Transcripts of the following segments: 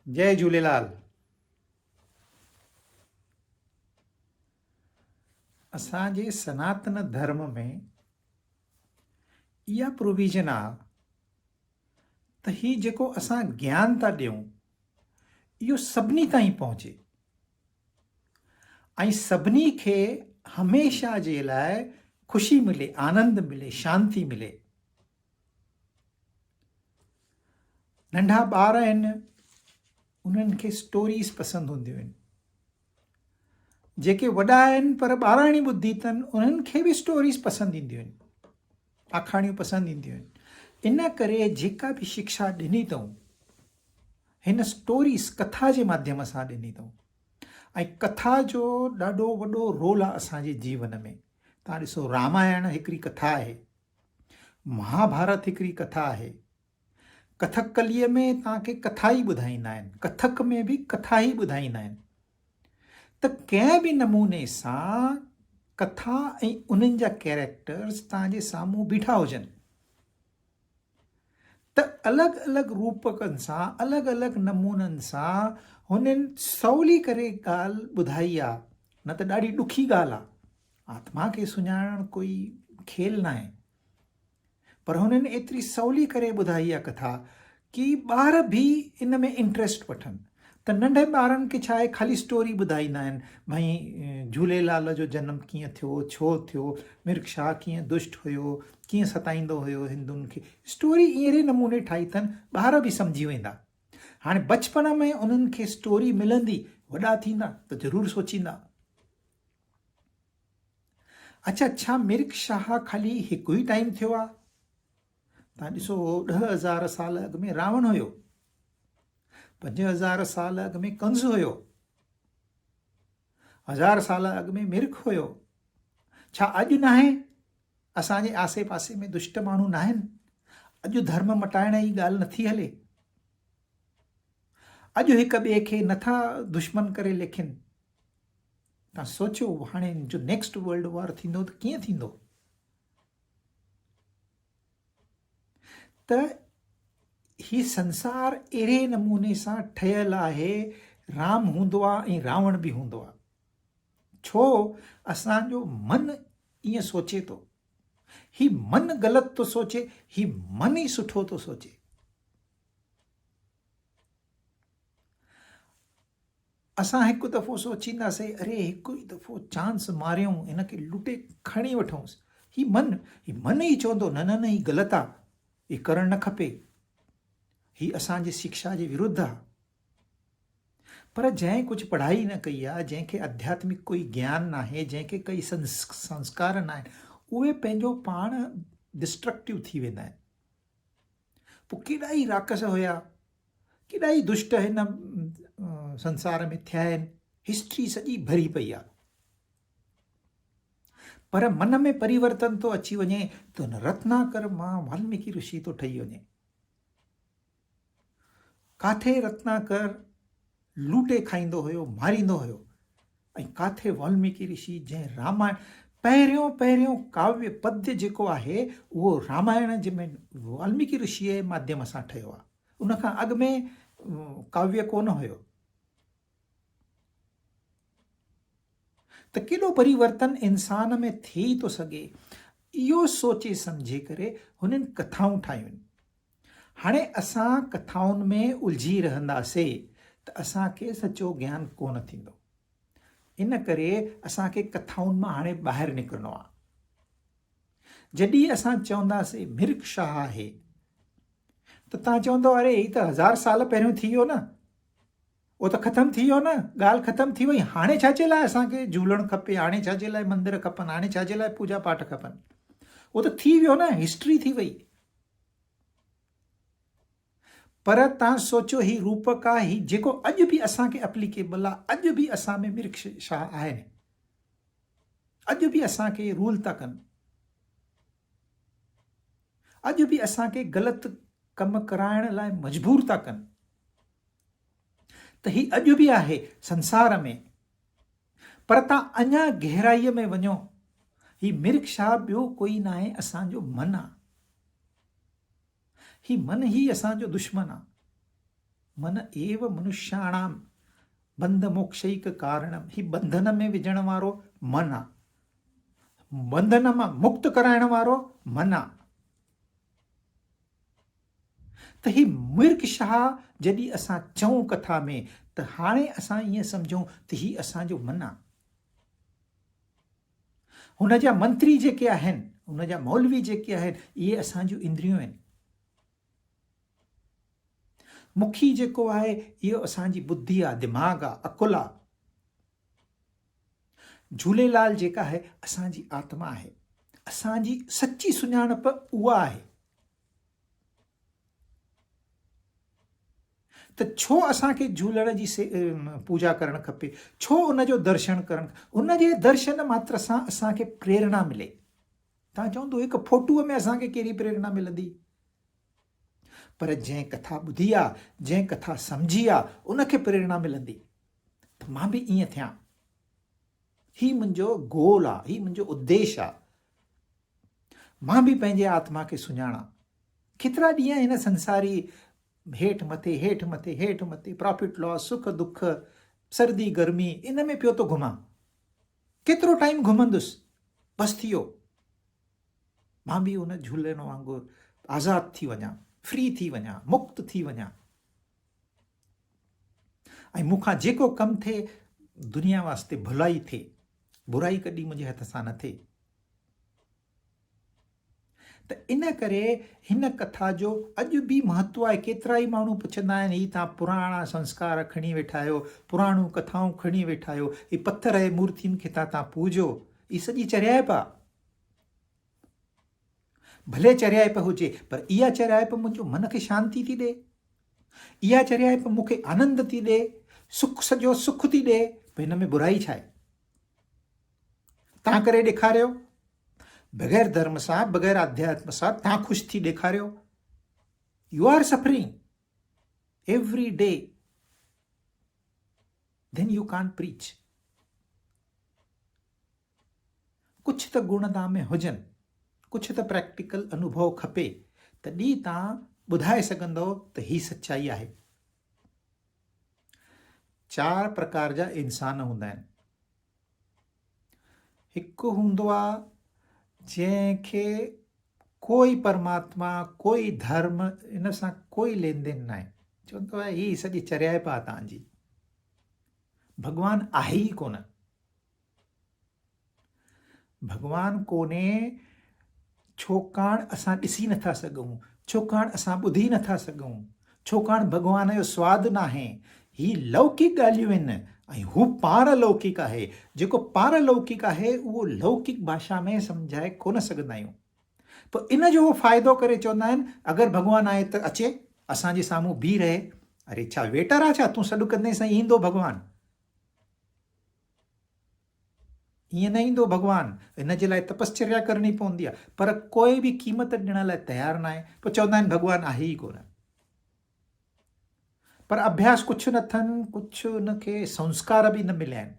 जय झूलेलाल। असांजे सनातन धर्म में इहा प्रोविजन आहे त ही जेको असां ज्ञान था ॾियूं इहो सभिनी ताईं पहुचे ऐं सभिनी खे हमेशह जे लाइ ख़ुशी मिले, आनंद मिले, शांति मिले। नंढा ॿार आहिनि, उन्हनि खे स्टोरीज़ पसंदि हूंदियूं आहिनि। जेके वॾा आहिनि पर ॿाराणी ॿुधी अथनि, उन्हनि खे बि स्टोरीज़ पसंदि ईंदियूं आहिनि, आखाणियूं पसंदि ईंदियूं आहिनि। इन करे जेका बि शिक्षा ॾिनी अथऊं हिन स्टोरीज़ कथा जे माध्यम सां ॾिनी अथऊं। ऐं कथा जो ॾाढो वॾो रोल आहे असांजे जीवन में। तव्हां ॾिसो, रामायण हिकिड़ी कथा आहे, महाभारत हिकिड़ी कथा आहे, कथकलीअ में तव्हांखे कथा ई ॿुधाईंदा आहिनि, कथक में बि कथा ई ॿुधाईंदा आहिनि। त कंहिं बि नमूने सां कथा ऐं उन्हनि जा कैरेक्टर्स तव्हांजे साम्हूं बीठा हुजनि त अलॻि अलॻि रूपकनि सां, अलॻि अलॻि नमूननि सां हुननि सवली करे ॻाल्हि ॿुधाई आहे। न त ॾाढी ॾुखी ॻाल्हि आहे, आत्मा खे सुञाणणु कोई खेल न आहे, पर हुननि एतिरी सवली करे ॿुधाई आहे कथा कि ॿार बि इन में इंट्रस्ट वठनि। त नंढे ॿारनि खे छा आहे, ख़ाली स्टोरी ॿुधाईंदा आहिनि, भई झूलेलाल जो जनमु कीअं थियो, छो थियो, मिर्ग शाह कीअं दुष्ट हुयो, कीअं सताईंदो हुयो हिंदुनि खे। स्टोरी अहिड़े नमूने ठाही अथनि, ॿार बि सम्झी वेंदा। हाणे बचपन में उन्हनि खे स्टोरी मिलंदी, वॾा थींदा त ज़रूरु सोचींदा, अच्छा छा मिर्ग शाह ख़ाली हिकु ई टाइम थियो आहे? तव्हां ॾिसो, 10,000 साल अॻु में रावण हुयो, 5,000 साल अॻु में कंस हुयो, 1,000 साल अॻु में मिर्ग हुयो। छा अॼु न आहे? असांजे आसे पासे में दुष्ट माण्हू न आहिनि? अॼु धर्म मटाइण जी ॻाल्हि नथी हले? अॼु हिक ॿिए खे नथा दुश्मन करे लेखिन? तव्हां सोचियो, हाणे जो नेक्स्ट वर्ल्ड वॉर थींदो त कीअं थींदो? त ही संसार अहिड़े नमूने सां ठहियल आहे, राम हूंदो आहे ऐं रावण बि हूंदो आहे। छो? असांजो मन ईअं सोचे थो, ही मन ग़लति थो सोचे, ही मन ई सुठो थो सोचे। असां हिकु दफ़ो सोचींदासीं, अरे हिकु ई दफ़ो चांस मारियूं, हिनखे लुटे खणी वठूंसि। ही मन ई चवंदो न न न, ही ग़लति आहे, ही करणु न खपे, ही असांजे शिक्षा जे विरुद्ध आहे। पर जंहिं कुझु पढ़ाई न कई आहे, जंहिंखे आध्यात्मिक कोई ज्ञान न आहे, जंहिंखे कोई संस्कार न आहिनि, उहे पंहिंजो पाण डिस्ट्रक्टिव थी वेंदा आहिनि। पोइ केॾा ई राक्षस हुया, केॾा ई दुष्ट हिन संसार में थिया आहिनि, हिस्ट्री सॼी भरी पई आहे। पर मन में परिवर्तन थो अची वञे त रत्नाकर मां वाल्मीकि ऋषि थो ठही वञे। काथे रत्नाकर लूटे खाईंदो हुयो, मारींदो हुयो, ऐं काथे वाल्मीकि ऋषि जंहिं रामायण पहिरियों काव्य पद्य जेको आहे उहो रामायण जे में वाल्मीकि ऋषिअ जे माध्यम सां ठहियो आहे। उनखां अॻु में काव्य कोन हुयो। त केॾो परिवर्तन इंसान में थी थो सघे, इहो सोचे सम्झे करे हुननि कथाऊं ठाहियूं। हाणे असां कथाउनि में उलझी रहंदासीं त असांखे सचो ज्ञान कोन थींदो। इन करे असांखे कथाउनि मां हाणे ॿाहिरि निकिरणो आहे। जॾहिं असां चवंदासीं मिर्ग शाह आहे त तव्हां चवंदो, अरे ही त 1000 साल पहिरियों थी वियो न, उहो त ख़तमु थी वियो न, ॻाल्हि ख़तमु थी वई। हाणे छा जे लाइ असांखे झूलणु खपे, हाणे छा जे लाइ मंदर खपनि, हाणे छा जे लाइ पूजा पाठ खपनि? उहो त थी वियो न, हिस्ट्री थी वई। पर तव्हां सोचो, ही रूपक आहे, ही जेको अॼु बि असांखे एप्लीकेबल आहे, अॼु बि असां में मिर्ग शाह आहिनि, अॼु बि असांखे रूल था कनि, अॼु बि असांखे ग़लति कम कराइण लाइ मजबूर था कनि। त ही अॼु बि आहे संसार में। पर तव्हां अञा गहराईअ में वञो, ही मिर्ग शाह ॿियो कोई न आहे, असांजो मन आहे। ही मन ही असांजो दुश्मन आहे। मन एव मनुष्याणाम बंध मोक्षैक कारणम। ही बंधन में विझण वारो मन आहे, बंधन मां मुक्त कराइण वारो मन आहे। त ही मिर्ग शाह जॾहिं असां चऊं कथा में त हाणे असां ईअं सम्झूं त ही असांजो मन आहे। हुन जा मंत्री जेके आहिनि, हुन जा मौलवी जेके आहिनि, इहे असांजूं इंद्रियूं आहिनि। मुखी जेको आहे इहो असांजी बुद्धि आहे, दिमाग़ आहे, अकुल आहे। झूलेलाल जेका आहे असांजी आत्मा आहे, असांजी सची सुञाणप उहा आहे। त छो असांखे झूलण जी पूजा करणु खपे, छो उनजो दर्शन करणु, उनजे दर्शन मात्र सां असांखे प्रेरणा मिले। तव्हां चवंदो हिकु फोटूअ में असांखे कहिड़ी प्रेरणा मिलंदी? पर जंहिं कथा ॿुधी आहे, जंहिं कथा सम्झी आहे, उनखे प्रेरणा मिलंदी। त मां बि ईअं थियां, ही मुंहिंजो गोल आहे, ही मुंहिंजो उद्देश्य आहे। मां बि पंहिंजे आत्मा खे सुञाणा। केतिरा ॾींहं हिन संसारी हेठि मथे हेठि मथे हेठि मथे, प्रॉफिट लॉस, सुख दुख, सर्दी गर्मी, इन में पियो थो घुमां। केतिरो टाइम घुमंदुसि, बसि थी वियो। मां बि हुन झूलण वांगुरु आज़ादु थी वञा, फ्री थी वञा, मुक्त थी वञा। ऐं मूंखां जेको कमु थिए दुनिया वास्ते भलाई थिए, बुराई कॾहिं मुंहिंजे हथ सां न थिए। त इन करे हिन कथा जो अॼु बि महत्व आहे। केतिरा ई माण्हू पुछंदा आहिनि, ही तव्हां पुराणा संस्कार खणी वेठा आहियो, पुराणियूं कथाऊं खणी वेठा आहियो, ही पथर ऐं मूर्तियुनि खे तव्हां पूॼो, ही सॼी चरियाइप आहे। भले चरियाइप हुजे, पर इहा चरियाइप मुंहिंजो मन खे शांती थी ॾे, इहा चरियाइप मूंखे आनंद थी ॾे, सुख, सॼो सुख थी ॾे। हिन में बुराई छा आहे? तव्हां करे ॾेखारियो, बग़ैर धर्म सां, बग़ैर अध्यात्म सां तव्हां ख़ुशि थी ॾेखारियो। You are suffering every day, then you can't preach. कुछ त गुण तव्हां में हुजनि, कुछ त प्रैक्टिकल अनुभव खपे, तॾहिं तव्हां ॿुधाए सघंदव त ही सच्चाई आहे। 4 प्रकार जा इंसान हूंदा आहिनि। हिकु हूंदो आहे जंहिंखे कोई परमात्मा, कोई धर्म, इन सां कोई लेन देन न आहे। चवंदो आहे ही सॼी चरियाइप आहे तव्हांजी, भॻवानु आहे ई कोन। भॻवानु कोन्हे छाकाणि असां ॾिसी नथा सघूं, छाकाणि असां ॿुधी नथा सघूं, छाकाणि भॻवान जो स्वादु न आहे। ही लौकिक ॻाल्हियूं आहिनि ऐं हू पारलौकिक आहे। जेको पारलौकिक आहे उहो लौकिक भाषा में सम्झाए कोन सघंदा आहियूं। पोइ इन जो फ़ाइदो करे चवंदा आहिनि, अगरि भॻवानु आहे त अचे असांजे साम्हूं बीह रहे। अरे छा वेटर आहे छा? तूं सॾु कंदे सां ईंदो भॻवानु? ईअं न ईंदो भॻवानु, इन जे लाइ तपश्चर्या करणी पवंदी आहे। पर कोई बि क़ीमत ॾियण लाइ तयारु न आहे। पोइ चवंदा आहिनि भॻवानु आहे ई कोन। पर अभ्यास कुझु न अथनि, कुझु उनखे संस्कार बि न मिलिया आहिनि।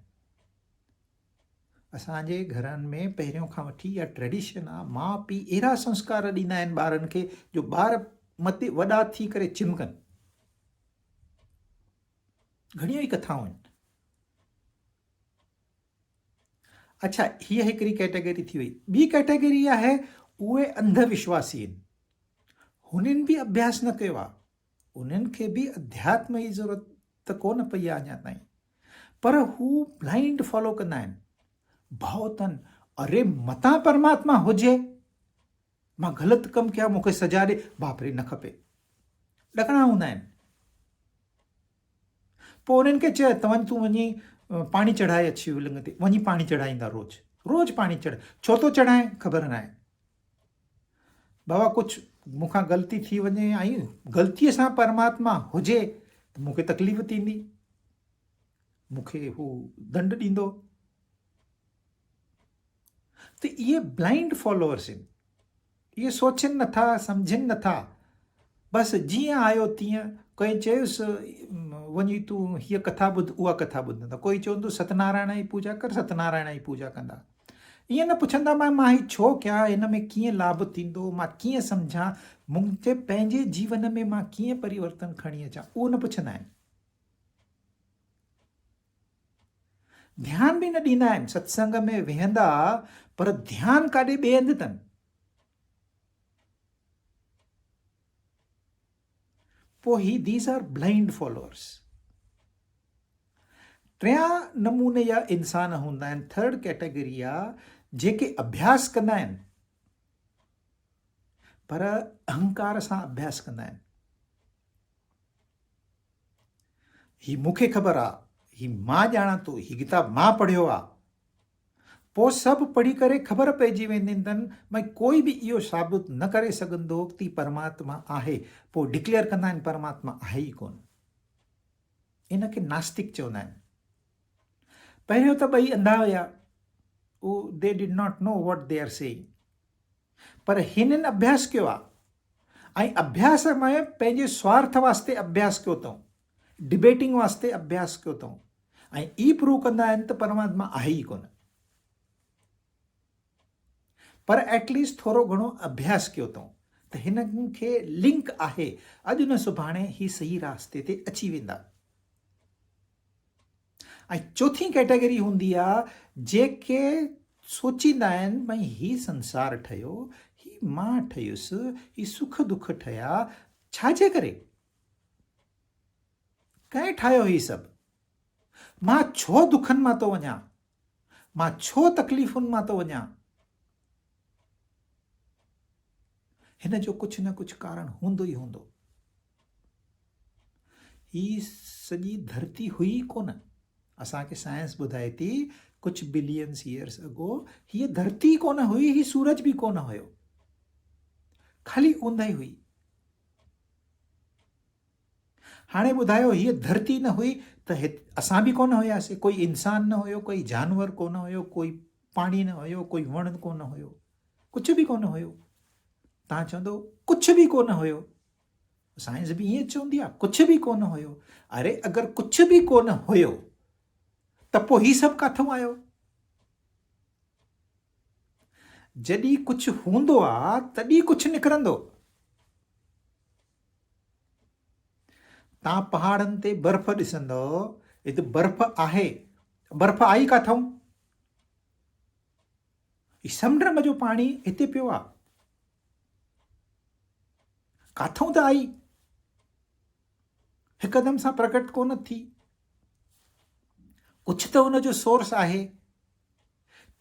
असांजे घरनि में पहिरियों खां वठी इहा ट्रेडिशन आहे, माउ पीउ अहिड़ा संस्कार ॾींदा आहिनि ॿारनि खे जो ॿार मथे वॾा थी करे चिमकनि। घणियूं ई कथाऊं आहिनि। अच्छा, हीअ हिकिड़ी कैटेगरी थी वई। ॿी कैटेगरी आहे उहे अंधविश्वासी आहिनि। हुननि बि अभ्यास न कयो आहे, उन्हनि खे बि अध्यात्म जी ज़रूरत त कोन पई आहे अञा ताईं, पर हू ब्लाइंड फॉलो कंदा आहिनि। भाव अथनि, अरे मतां परमात्मा हुजे, मां ग़लति कमु कया, मूंखे सजा ॾे, बाप रे न खपे। ॾकणा हूंदा आहिनि। पोइ उन्हनि खे चए त तूं वञी पाणी चढ़ाए अची शिवलिंग ते, वञी पाणी चढ़ाईंदा रोज़ पाणी चढ़। छो थो चढ़ाए ख़बर न आहे। बाबा कुझु मूंखां ग़लती थी वञे ऐं ग़लतीअ सां परमात्मा हुजे त मूंखे तकलीफ़ थींदी, मूंखे हू दंड ॾींदो। त इहे ब्लाइंड फॉलोअर्स आहिनि। इहे सोचनि नथा, सम्झनि नथा, बसि जीअं आयो तीअं। कोई चयुसि वञी तूं हीअ कथा ॿुध, उहा कथा ॿुधंदा। कोई चवंदो सत्यनारायण जी पूजा कर, सत्यनारायण जी पूजा कंदा। ईअं न पुछंदा मां ही छो कयां, हिन में कीअं लाभ थींदो, मां कीअं सम्झां, मुंहिंजे पंहिंजे जीवन में मां कीअं परिवर्तन खणी अचां, उहो न पुछंदा आहिनि। ध्यानु बि न ॾींदा आहिनि, सत्संग में वेहंदा पर ध्यानु काॾे ॿिए हंधि अथनि। पोइ ही दीज़ आर ब्लाइंड फॉलोअर्स। टियां नमूने जा इंसान हूंदा आहिनि, थर्ड कैटेगरी आहे जेके अभ्यास कंदा आहिनि पर अहंकार सां अभ्यास कंदा आहिनि। ही मूंखे ख़बर आहे, ही मां ॼाणा थो, ही किताब मां पढ़ियो आहे। पोइ सभु पढ़ी करे ख़बर पइजी वेंदी अथनि भई कोई बि इहो साबित न करे सघंदो कि परमात्मा आहे। पोइ डिक्लेयर कंदा आहिनि परमात्मा आहे ई कोन। इनखे नास्तिक चवंदा आहिनि। पहिरियों त ॿई अंधा हुया, they did not know what they are saying, पर हिननि अभ्यास कयो आहे ऐं अभ्यास में पंहिंजे स्वार्थ वास्ते अभ्यास कयो अथऊं, डिबेटिंग वास्ते अभ्यास कयो अथऊं ऐं ई प्रूव कंदा आहिनि त परमात्मा आहे ई कोन। पर एटलीस्ट थोरो घणो अभ्यास कयो अथऊं त हिननि खे लिंक आहे, अॼु न सुभाणे ही सही रास्ते ते अची वेंदा। ऐं चौथी कैटेगरी हूंदी आहे जेके सोचींदा आहिनि भई ही संसार ठहियो, ही मां ठहियुसि, ही सुख दुख ठहिया छाजे करे, कंहिं ठाहियो ही सभु, मां छो दुखनि मां थो वञा, मां छो तकलीफ़ुनि मां थो वञा। हिन जो कुझु न कुझु कारण हूंदो ई हूंदो। ही सॼी धरती हुई कोन, असांखे साइंस ॿुधाए थी कुझु बिलियंस ईयर्स अगो हीअ धरती कोन हुई, ही सूरज बि कोन हुयो, ख़ाली ऊंदहि हुई। हाणे ॿुधायो हीअ धरती न हुई त असां बि कोन हुयासीं, कोई इंसान न हुयो, कोई जानवर कोन हुयो, कोई पाणी न हुयो, कोई वण कोन हुयो, कुझु बि कोन हुयो। तव्हां चवंदो कुझु बि कोन हुयो, साइंस बि ईअं चवंदी आहे कुझु बि कोन हुयो। अरे अगरि कुझु बि कोन हुयो त पोइ ही सभु काथो आयो? जॾहिं कुझु हूंदो आहे तॾहिं कुझु निकिरंदो। तव्हां पहाड़नि ते बर्फ़ ॾिसंदो, हिते बर्फ़ आहे, बर्फ़ आई काथऊं? समुंड जो पाणी हिते पियो आहे, काथऊं त आई, हिकदमि सां प्रकट कोन थी, कुझु त हुनजो सोर्स आहे।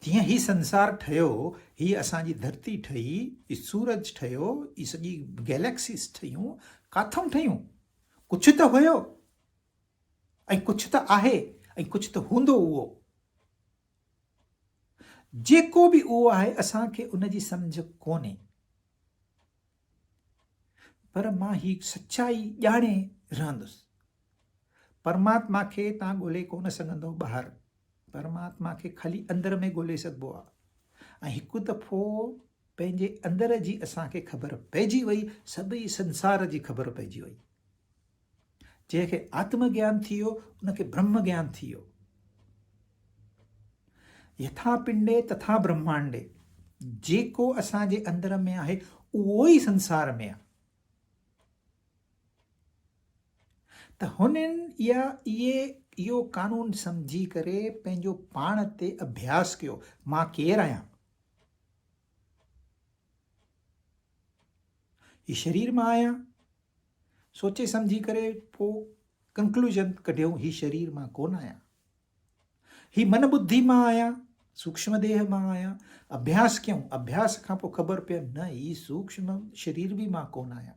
जीअं ही संसार ठहियो, ही असांजी धरती ठही, ही सूरज ठहियो, ही सॼी गैलेक्सीस ठहियूं, काथऊं ठहियूं? कुझु त हुयो ऐं कुझु त आहे ऐं कुझु त हूंदो। उहो जेको बि उहो आहे असांखे उनजी सम्झ कोन्हे, पर मां ही सच्चाई ॼाणे रहंदुसि। परमात्मा खे तव्हां ॻोल्हे कोन सघंदो ॿाहिरि, परमात्मा खे ख़ाली अंदर में ॻोल्हे सघिबो आहे। ऐं हिकु दफ़ो पंहिंजे अंदर जी असांखे ख़बर पइजी वई, सभई संसार जी ख़बर पइजी वई। जंहिंखे आत्मज्ञान थी वियो उनखे ब्रह्म ज्ञान थी वियो। यथा पिंडे तथा ब्रह्मांडे, जेको असांजे अंदर में आहे उहो ई संसार में आहे। त हुननि इहो कानून सम्झी करे पंहिंजो पाण ते अभ्यास कयो, मां केरु आहियां, ही शरीर मां आहियां, सोचे सम्झी करे पोइ कंक्लूजन कढियऊं ही शरीर मां कोन आहियां, ही मन बुद्धि मां आहियां, सूक्ष्म देह मां आहियां। अभ्यास कयूं, अभ्यास खां पोइ ख़बर पियो न ही सूक्ष्म शरीर बि मां कोन आहियां।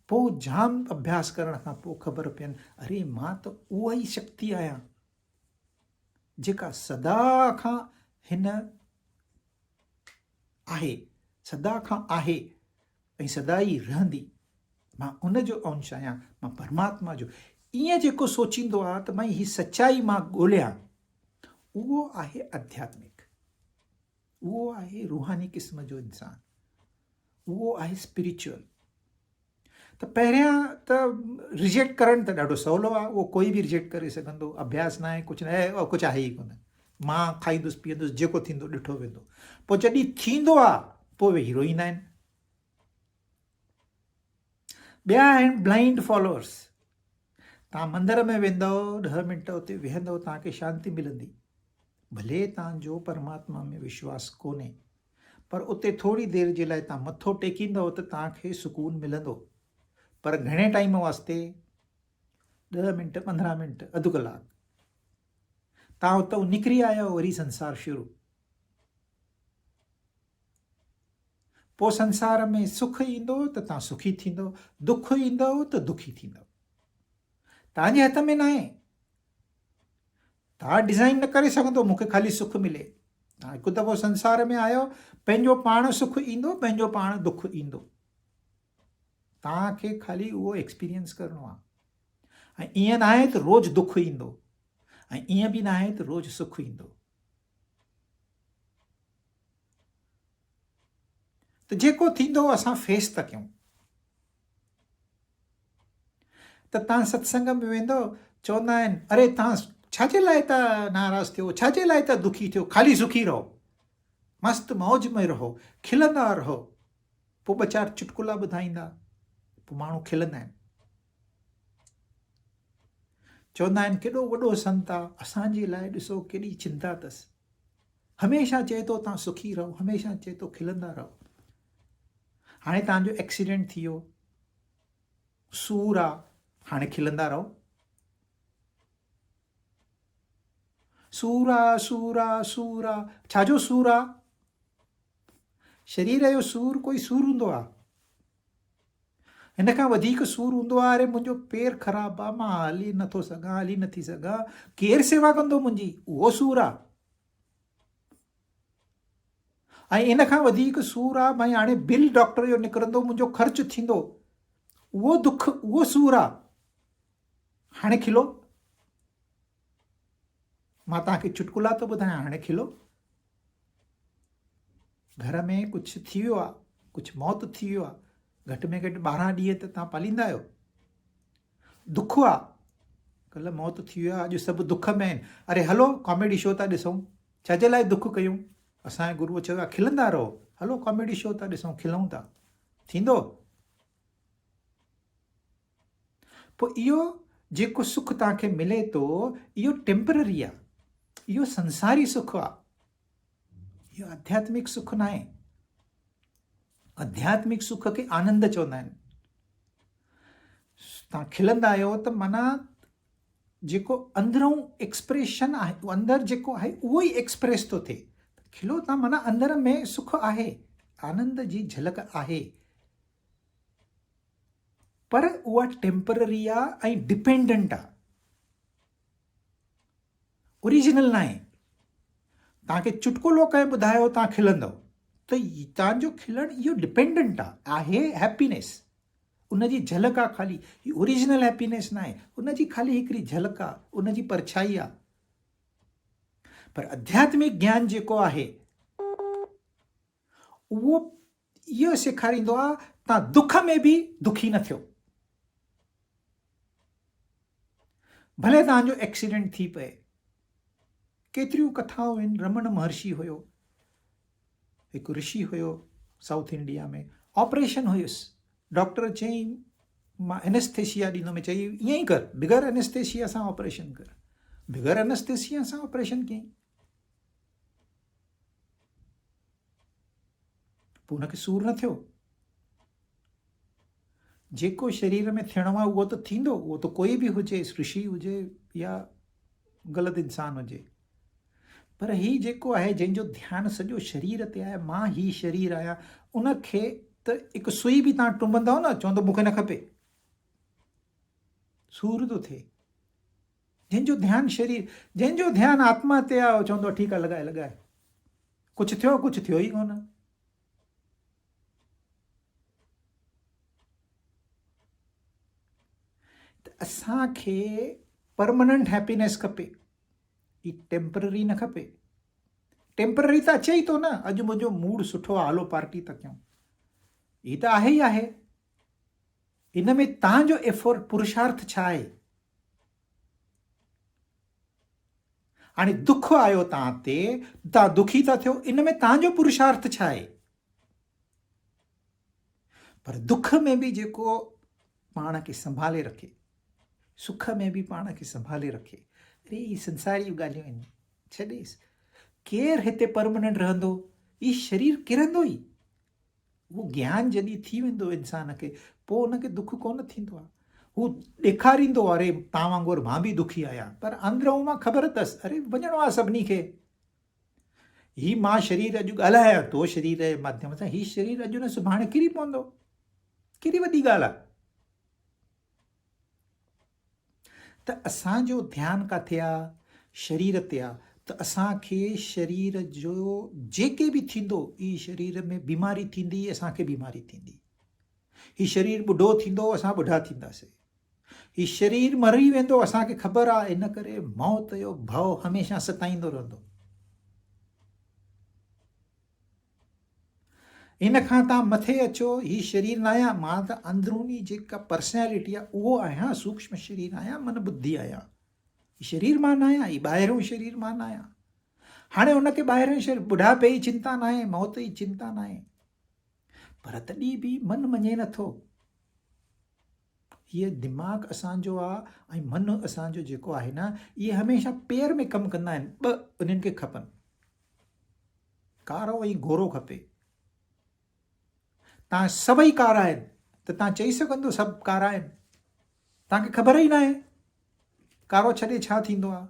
पोइ जाम अभ्यास करण खां पोइ ख़बर पियनि, अरे मां त उहा ई शक्ति आहियां जेका सदा खां हिन आहे, सदा खां आहे ऐं सदा ई रहंदी। मां उनजो अंश आहियां, मां परमात्मा जो। ईअं जेको सोचींदो आहे त भई ही सच्चाई मां ॻोल्हियां, उहो आहे आध्यात्मिक, उहो आहे रूहानी क़िस्म जो इंसान, उहो आहे स्पिरिचुअल। त पहिरियां त रिजेक्ट करणु त ॾाढो सवलो आहे, उहो कोई बि रिजेक्ट करे सघंदो, अभ्यास न आहे, कुझु न आहे, कुझु आहे ई कोन, मां खाईंदुसि पीअंदुसि जेको थींदो ॾिठो वेंदो। पोइ जॾहिं थींदो आहे पोइ वेही रोईंदा आहिनि। ॿिया आहिनि ब्लाइंड फॉलोअर्स। तव्हां मंदर में वेंदव, 10 मिंट उते वेहंदव, तव्हांखे शांती मिलंदी, भले तव्हांजो परमात्मा में विश्वास कोन्हे, पर उते थोरी देरि जे लाइ तव्हां मथो टेकींदव त तव्हांखे सुकून मिलंदो। पर घणे टाइम वास्ते? 10 मिंट, 15 मिंट, अधु कलाकु। तव्हां उतां निकिरी आया आहियो, वरी संसार शुरू। पोइ संसार में सुख ईंदो त तव्हां सुखी थींदव, दुख ईंदव त दुखी थींदव। तव्हांजे हथ में न आहे। तव्हां डिज़ाइन न करे सघंदो मूंखे ख़ाली सुख मिले। तव्हां हिकु दफ़ो संसार में आयो, पंहिंजो पाण सुख ईंदो, पंहिंजो पाण दुख ईंदो। तव्हांखे ख़ाली उहो एक्सपीरियंस करिणो आहे। ऐं ईअं न आहे त रोज़ु दुख ईंदो, ऐं ईअं बि न आहे त रोज़ु सुख ईंदो। त जेको थींदो असां फेस था कयूं। त तव्हां सत्संग में वेंदो, चवंदा आहिनि अरे तव्हां छाजे लाइ था नाराज़ थियो, छाजे लाइ था दुखी थियो, ख़ाली सुखी रहो, मस्तु मौज में रहो, खिलंदा रहो। पोइ ॿ चारि चुटकुला ॿुधाईंदा, पोइ माण्हू खिलंदा आहिनि। चवंदा आहिनि केॾो वॾो संत आहे, असांजे लाइ ॾिसो केॾी चिंता अथसि, हमेशह चए थो तव्हां सुखी रहो, हमेशह चए थो खिलंदा रहो। हाणे तव्हांजो एक्सीडेंट थी वियो, सूरु आहे, हाणे खिलंदा रहो। सूरु आहे, सूरु आहे, सूरु आहे, छाजो सूरु आहे? शरीर जो सूरु कोई सूरु हूंदो आहे? हिन खां वधीक सूरु हूंदो आहे, अरे मुंहिंजो पेर ख़राबु आहे, मां हली नथो सघां, हली नथी सघां, केरु सेवा कंदो मुंहिंजी? उहो सूरु आहे। ऐं इन खां वधीक सूरु आहे, भई हाणे बिल डॉक्टर जो निकिरंदो, मुंहिंजो ख़र्चु थींदो, उहो दुख, उहो सूरु आहे। हाणे खिलो। मां तव्हांखे चुटकुला थो ॿुधायां, हाणे खिलो। घर में कुझु थी वियो आहे, कुझु मौत थी वियो आहे, घटि में घटि 12 ॾींहं त तव्हां पालींदा आहियो। दुख आहे, कल्ह मौत थी वियो आहे, अॼु सभु दुख में आहिनि, अरे हलो कॉमेडी शो था ॾिसूं, छाजे लाइ दुख कयूं? असांजे गुरुअ चयो आहे खिलंदा रहो, हलो कॉमेडी शो था ॾिसूं, खिलूं था, थींदो? पोइ इहो जेको सुख तव्हांखे मिले थो, इहो टेम्पररी आहे, इहो संसारी सुख आहे, इहो आध्यात्मिक सुख न आहे। आध्यात्मिक सुख खे आनंद चवंदा आहिनि। तव्हां खिलंदा आहियो त माना जेको अंदरूं एक्सप्रेशन आहे, अंदरि जेको आहे उहो ई एक्सप्रेस थो थिए। खिलो था माना अंदर में सुख आहे, आनंद जी झलक आहे, पर उहा टेम्पररी आहे ऐं डिपेंडेंट आहे, ओरिजिनल न आहे। तव्हांखे चुटकुलो कंहिं ॿुधायो, तव्हां खिलंदव, त तव्हांजो खिलण इहो डिपेंडेंट आहे हैप्पीनेस, उनजी झलक आहे ख़ाली, ही ओरिजिनल हैप्पीनेस न आहे, उनजी ख़ाली हिकिड़ी झलक आहे, उनजी परछाई आहे। पर आध्यात्मिक ज्ञान जेको आहे उहो इहो सेखारींदो आहे तव्हां दुख में बि दुखी न थियो। भले तव्हांजो एक्सीडेंट थी पए, केतिरियूं कथाऊं आहिनि। रमण महर्षि हुयो, हिकु ऋषि हुयो साउथ इंडिया में, ऑपरेशन हुयुसि, डॉक्टर चयईं मां एनेस्थेसिया ॾींदुमि, चई ईअं ई कर, बिगर एनेस्थेसिया सां ऑपरेशन कर। बिगर एनेस्थेसिया सां ऑपरेशन कयईं, पोइ हुनखे सूरु न थियो। जेको शरीर में थियणो आहे उहो त थींदो, उहो त कोई बि हुजे, ऋषि हुजे या ग़लति इंसान हुजे। पर ही जेको आहे जंहिंजो ध्यानु सॼो शरीर ते आहे, मां ही शरीर आहियां, उनखे त हिकु सुई बि तव्हां टुंबंदव न, चवंदो मूंखे न खपे, सूरु थो थिए। जंहिंजो ध्यानु शरीर, जंहिंजो ध्यानु आत्मा ते आहे, चवंदो ठीकु आहे लॻाए लॻाए, कुझु थियो ई कोन। त असांखे परमनेंट हैप्पीनेस खपे, ही टेम्पररी न खपे। टेम्पररी त अचे ई थो न, अॼु मुंहिंजो मूड सुठो आहे, हलो पार्टी था कयूं, ही त आहे ई आहे। इन में तव्हांजो एफर्ट, पुरुषार्थ छा आहे? हाणे दुख आयो तव्हां ते, तव्हां दुखी था थियो, इन में तव्हांजो पुरुषार्थ छा आहे? पर दुख में बि जेको पाण खे संभाले रखे, सुख में बि पाण खे संभाले रखे, अरे ही संसारी ॻाल्हियूं आहिनि, छॾेसि। केरु हिते परमानेंट रहंदो? ही शरीर किरंदो ई। उहो ज्ञान जॾहिं थी वेंदो इंसान खे, पोइ हुनखे दुख कोन थींदो आहे। हू ॾेखारींदो, अरे तव्हां वांगुरु मां बि दुखी आहियां, पर अंदरूं मां ख़बर अथसि, अरे वञिणो आहे सभिनी खे। ही मां शरीर अॼु ॻाल्हायां तो शरीर जे माध्यम सां, ही शरीर अॼु न सुभाणे किरी पवंदो, कहिड़ी वॾी ॻाल्हि आहे। त असांजो ध्यानु किथे आहे? शरीर ते आहे। त असांखे शरीर जो जेके बि थींदो, ही शरीर में बीमारी थींदी, असांखे बीमारी थींदी। ही शरीर ॿुढो थींदो, असां ॿुढा थींदासीं। ही शरीर मरी वेंदो, असांखे ख़बर आहे। इन करे मौत जो भउ हमेशह सताईंदो रहंदो। इन खां तव्हां मथे अचो, ही शरीर न आहियां, मां त अंदरूनी जेका पर्सनैलिटी आहे उहो आहियां, सूक्ष्म शरीर आहियां, मन बुद्धि आहियां। शरीर मां न आहियां, ही ॿाहिरों शरीर मां न आहियां। हाणे हुनखे ॿाहिरों शरीर, बुढ़ापे जी चिंता न आहे, मौत जी चिंता न आहे, पर तॾहिं बि मन मञे नथो। हीअ दिमाग़ असांजो आहे ऐं मन असांजो जेको आहे न, इहे हमेशह पेर में कमु कंदा आहिनि। ॿ उन्हनि खे खपनि, कारो ऐं गोरो खपे। तव्हां सभई कारा आहिनि त तव्हां चई सघंदो सभु कारा आहिनि? तव्हांखे ख़बर ई न आहे कारो छॾे छा थींदो आहे।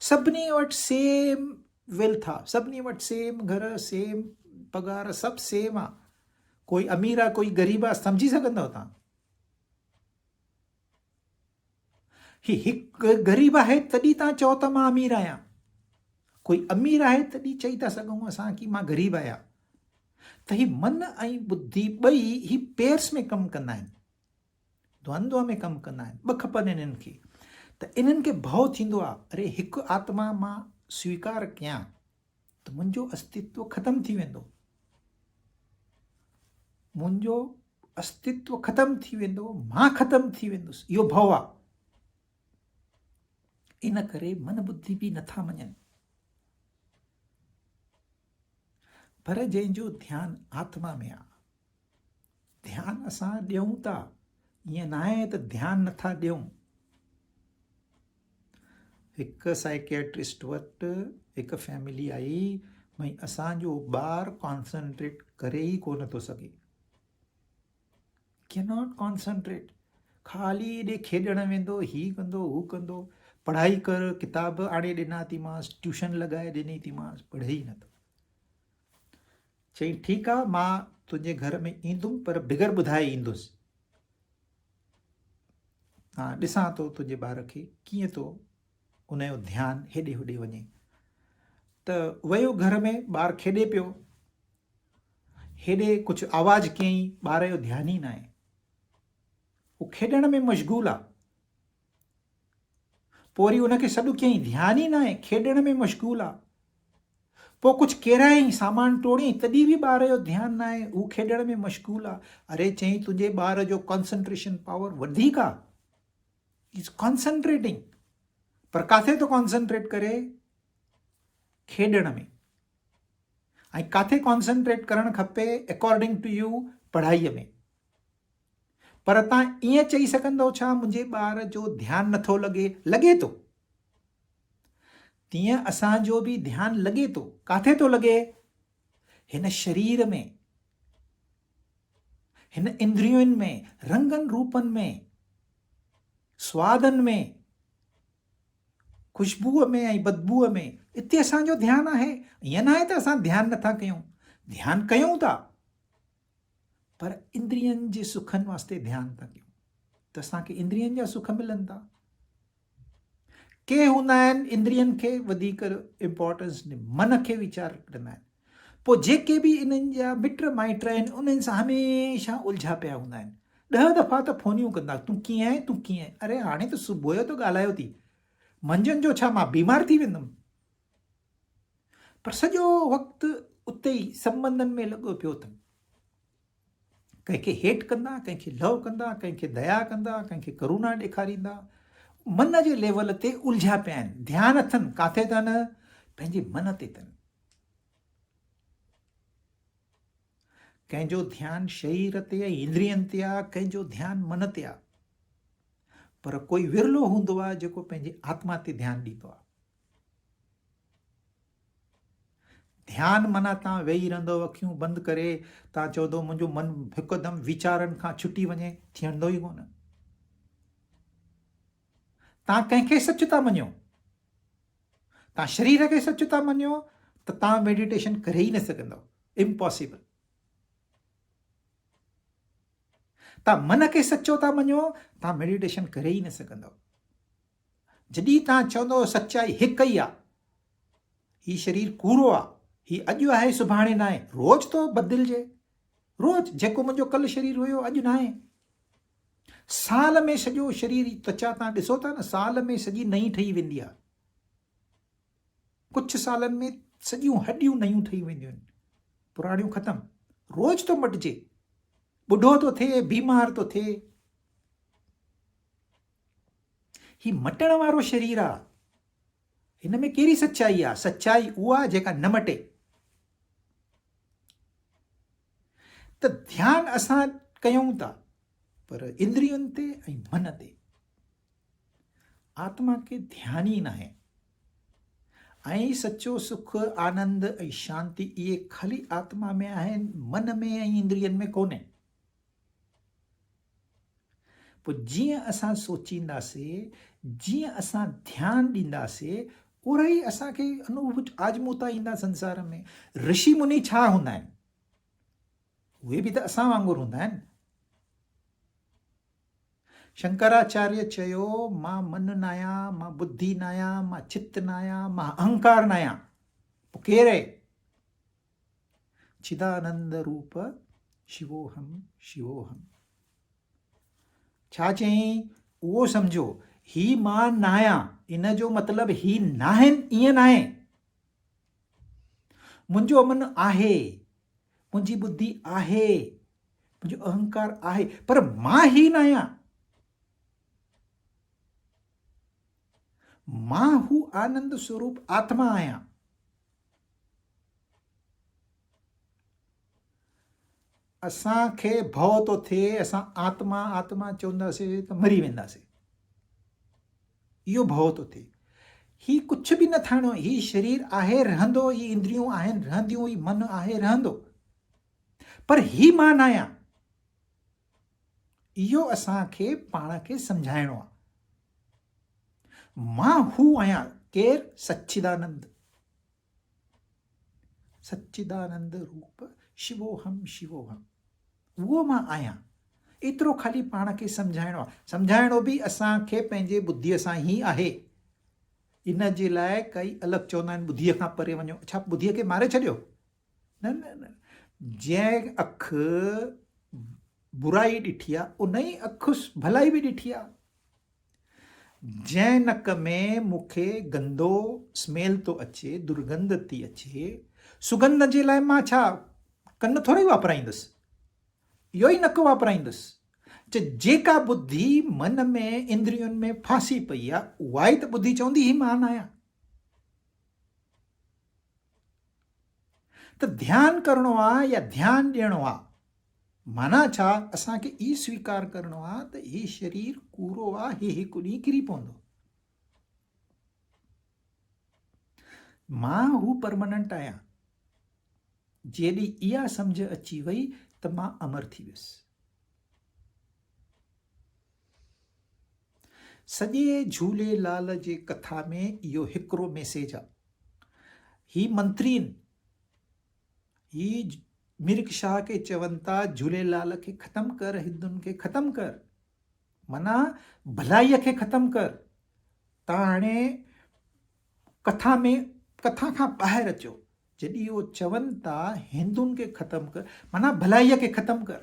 सभिनी वटि सेम वेल्थ आहे, सभिनी वटि सेम घर, सेम पगार, सभु सेम आहे। कोई अमीर आहे, कोई ग़रीब आहे, सम्झी सघंदव तव्हां? ही हिकु ग़रीब आहे तॾहिं तव्हां चओ त मां अमीर आहियां, कोई अमीर आहे तॾहिं चई था सघूं असां कि मां ग़रीब आहियां। त ही मन ऐं बुद्धि ॿई ही पेयर्स में कमु कंदा आहिनि, द्वंद्व में कमु कंदा आहिनि। ॿ खपनि इन्हनि खे। त इन्हनि खे भउ थींदो आहे, अरे हिकु आत्मा मां स्वीकार कयां त मुंहिंजो अस्तित्व ख़तमु थी वेंदो, मुंहिंजो अस्तित्व ख़तमु थी वेंदो, मां ख़तमु थी वेंदुसि, इहो भउ आहे। इन करे मन बुद्धि बि नथा मञनि। पर जंहिंजो ध्यानु आत्मा में आहे, ध्यानु असां ॾियूं था, ईअं न आहे त ध्यानु नथा ॾियूं। हिकु साइकियाट्रिस्ट वटि हिकु फैमिली आई, भई असांजो ॿारु कॉन्सनट्रेट करे ई कोन थो सघे, कैनॉट कॉन्सनट्रेट, ख़ाली एॾे खेॾणु वेंदो, हीउ कंदो हू कंदो, पढ़ाई कर, किताब आणे ॾिना थी मांसि, ट्यूशन लॻाए ॾिनी थी मांसि, पढ़े ई नथो। चई ठीकु आहे, मां तुंहिंजे घर में ईंदुमि, पर बिगर ॿुधाए ईंदुसि। हा, ॾिसां थो तुंहिंजे ॿार खे कीअं थो उनजो ध्यानु हेॾे होॾे वञे। त वियो घर में, ॿारु खेॾे पियो, हेॾे कुझु आवाज़ कयईं, ॿार जो ध्यानु ई न आहे, हू खेॾण में मशगूल आहे। पोइ वरी उनखे सॾु कयईं, ध्यानु ई न आहे, खेॾण में मशगूल आहे। पोइ कुझु किरायईं, सामान टोड़ियईं, तॾहिं बि ॿार जो ध्यानु न आहे, हू खेॾण में मशगूल आहे। अरे चईं, तुंहिंजे ॿार जो कॉन्संट्रेशन पावर वधीक आहे, इज़ कॉन्संट्रेटिंग, पर किथे थो कॉन्संट्रेट करे? खेॾण में। ऐं किथे कॉन्संट्रेट करणु खपे अकॉर्डिंग टू यू? पढ़ाईअ में। पर तव्हां ईअं चई सघंदो छा मुंहिंजे ॿार जो ध्यानु नथो लॻे? लॻे थो। तीअं असांजो बि ध्यानु लॻे थो। किथे थो लॻे? हिन शरीर में, हिन इंद्रियुनि में, रंगनि रूपनि में, स्वादनि में, खुशबूअ में ऐं बदबूअ में, इते असांजो ध्यानु आहे। ईअं न आहे त असां ध्यानु नथा कयूं, ध्यानु कयूं था, पर इंद्रियनि जे सुखनि वास्ते ध्यानु था कयूं, त असांखे इंद्रियनि जा सुख मिलनि था। के हूंदा आहिनि इंद्रियनि खे वधीक इम्पोर्टेंस ॾे, मन खे वीचार कंदा आहिनि। पोइ जेके बि इन्हनि जा मिट माइट आहिनि, उन्हनि सां हमेशह उलझा पिया हूंदा आहिनि। 10 दफ़ा त फ़ोनियूं कंदा, तूं कीअं आहे, तूं कीअं आहे? अरे हाणे त सुबुह जो त ॻाल्हायो थी, मंझंदि जो छा मां बीमार थी वेंदुमि? पर सॼो वक़्तु उते ई संबंधनि में लॻो पियो अथनि। कंहिंखे हेठि कंदा, कंहिंखे लव कंदा, कंहिंखे दया कंदा, कंहिंखे करुणा ॾेखारींदा। मन जे लेवल ते उलझिया पिया आहिनि। ध्यानु अथनि काथे अथनि, पंहिंजे मन ते अथनि। कंहिंजो ध्यानु शरीर ते ऐं इंद्रियनि ते आहे, कंहिंजो ध्यानु मन ते आहे। पर कोई विरलो हूंदो आहे जेको पंहिंजे आत्मा ते ध्यानु ॾींदो आहे। ध्यानु माना तव्हां वेही रहंदो, अखियूं बंदि करे, तव्हां चवंदो मुंहिंजो मन हिकदमि वीचारनि खां छुटी वञे, थींदो ई कोन। तव्हां कंहिंखे सच था मञो, तव्हां शरीर खे सच था मञो, त तव्हां मेडिटेशन करे ई न सघंदव, इम्पॉसिबल। तव्हां मन खे सचो था मञो, तव्हां मेडिटेशन करे ई न सघंदव। जॾहिं तव्हां चवंदो सचाई हिकु ई आहे, हीउ शरीर कूड़ो आहे, हीउ अॼु आहे सुभाणे न आहे, रोज़ थो बदिलजे, रोज़ जेको मुंहिंजो कल्ह शरीर हुयो अॼु न आहे। साल में सॼो शरीर त्वचा तव्हां ॾिसो था न, साल में सॼी नई ठही वेंदी आहे। कुझु सालनि में सॼियूं हॾियूं नयूं ठही वेंदियूं आहिनि, पुराणियूं ख़तमु। रोज़ थो मटिजे, ॿुढो थो थिए, बीमार थो थिए। ही मटण वारो शरीर आहे, हिन में कहिड़ी सच्चाई आहे? सच्चाई उहा जेका न मटे। त ध्यानु असां कयूं था, पर इंद्रियुनि ते ऐं मन ते। आत्मा खे ध्यानु ई न आहे। ऐं सचो सुख, आनंद ऐं शांति इहे ख़ाली आत्मा में आहिनि, मन में ऐं इंद्रियनि में कोन्हे। पोइ जीअं असां सोचींदासीं, जीअं असां ध्यानु ॾींदासीं, ओड़ा ई असांखे अनुभव आजमूता ईंदा संसार में। ऋषि मुनि छा हूंदा आहिनि? उहे बि त असां वांगुरु हूंदा आहिनि। शंकराचार्य चयो, मां मन न आहियां, मां बुद्धि न आहियां, मां चित्त न आहियां, मां अहंकार न आहियां। पोइ केरु आहे? चिदानंद रूप शिवोहम शिवोहम। छा चयईं? उहो सम्झो, ही मां न आहियां, इन जो मतिलबु ही न आहिनि ईअं न आहे। मुंहिंजो मन आहे, मुंहिंजी बुद्धि आहे, मुंहिंजो अहंकार आहे, पर मां ही न आहियां। मां हू आनंद स्वरूप आत्मा आहियां। असांखे भउ थो थिए, असां आत्मा आत्मा चवंदासीं त मरी वेंदासीं। इहो भउ थो थिए। ही कुझु बि न थियणो, ही शरीर आहे रहंदो, ही इंद्रियूं आहिनि रहंदियूं, ही मन आहे रहंदो, पर ही मां न आहियां। इहो असांखे पाण खे सम्झाइणो आहे। मां हू आहियां। केरु? सच्चिदानंद। सच्चिदानंद रूप शिवोहम शिवोहम, उहो मां आहियां। एतिरो ख़ाली पाण खे सम्झाइणो आहे। सम्झाइणो बि असांखे पंहिंजे बुद्धीअ सां ई आहे। इन जे लाइ कई अलॻि चवंदा आहिनि बुद्धीअ खां परे वञो। छा बुद्धीअ खे मारे छॾियो? न न न। जंहिं अखि बुराई ॾिठी आहे, उन ई अखि भलाई बि ॾिठी आहे। जंहिं नक में मूंखे गंदो स्मेल थो अचे, दुर्गंध थी अचे, सुगंध जे लाइ मां छा कन थोरी वापराईंदुसि, इहो ई नक वापराईंदुसि। जेका बुद्धि मन में इंद्रियुनि में फासी पई आहे, उहा ई त बुद्धि चवंदी ही मां न आहियां। त ध्यानु करणो आहे या ध्यानु ॾियणो आहे, माना छा? असांखे ई स्वीकार करणो आहे त ही शरीर कूड़ो आहे, ही हिकु ॾींहुं किरी पवंदो। मां हू परमानेंट आहियां। जेॾी इहा सम्झ अची वई त मां अमर थी वियुसि। सॼे झूलेलाल जे कथा में इहो हिकिड़ो मैसेज आहे। ही मंत्री ही मिर्ग शाह खे चवनि था झूलेलाल खे ख़तमु कर, हिंदुनि खे ख़तमु कर, माना भलाईअ खे ख़तमु कर। तव्हां हाणे कथा में, कथा खां ॿाहिरि अचो। जॾहिं उहो चवनि था हिंदुनि खे ख़तमु कर, माना भलाईअ खे ख़तमु कर।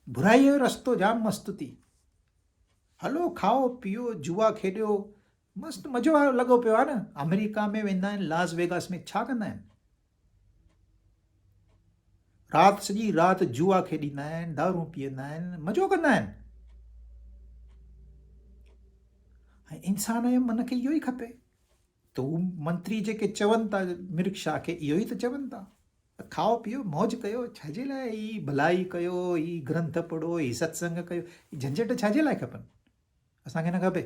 बुराईअ जो रस्तो जाम मस्तु थी। हलो खाओ पीओ जुआ खेॾियो, मस्तु मज़ो लॻो पियो आहे न। अमेरिका में वेंदा आहिनि, लास वेगास में छा कंदा आहिनि? राति सॼी राति जुआ खेॾींदा आहिनि, दारू पीअंदा आहिनि, मज़ो कंदा आहिनि। ऐं इंसान जे मन खे इहो ई खपे। त हू मंत्री जेके चवनि था मिर्क्षा खे इहो ई त चवनि था, खाओ पीओ मौज कयो, छाजे लाइ ही भलाई कयो, ही ग्रंथ पढ़ो, ही सत्संग कयो, ही झंझट छाजे लाइ खपनि, असांखे न खपे।